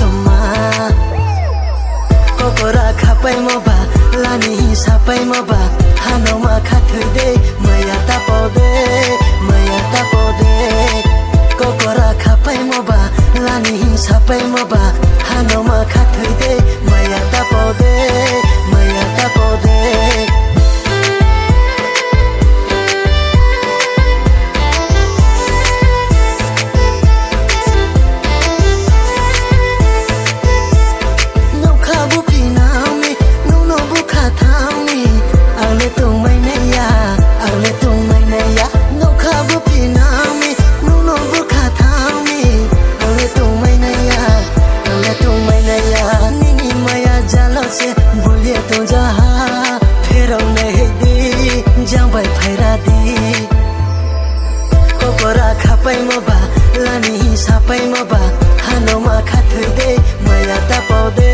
soma kokora khapai moba lani sapai moba hanoma khathuide maya tapode kokora khapai moba lani sapai moba hanoma khathuide maya tapode kokora khapai moba lani sapai moba hanoma khathuide maya tapode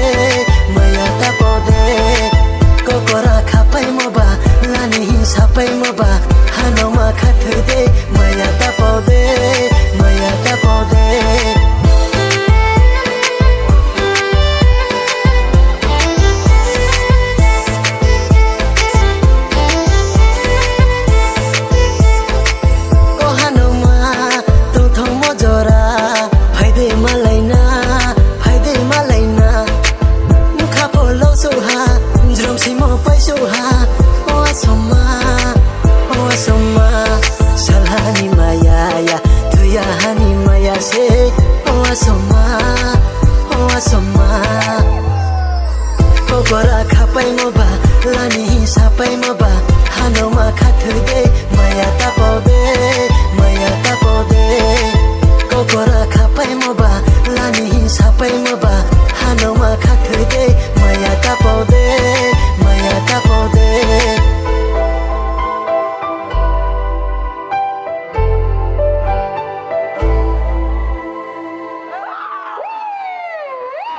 kokora khapai moba lani sapai moba hanoma khathuide maya tapode salhani maya ya tuya hani maya se asoma kokora khapai moba lani sapai moba hanoma khathuide maya tapode kokora khapai moba lani sapai moba hanoma khathuide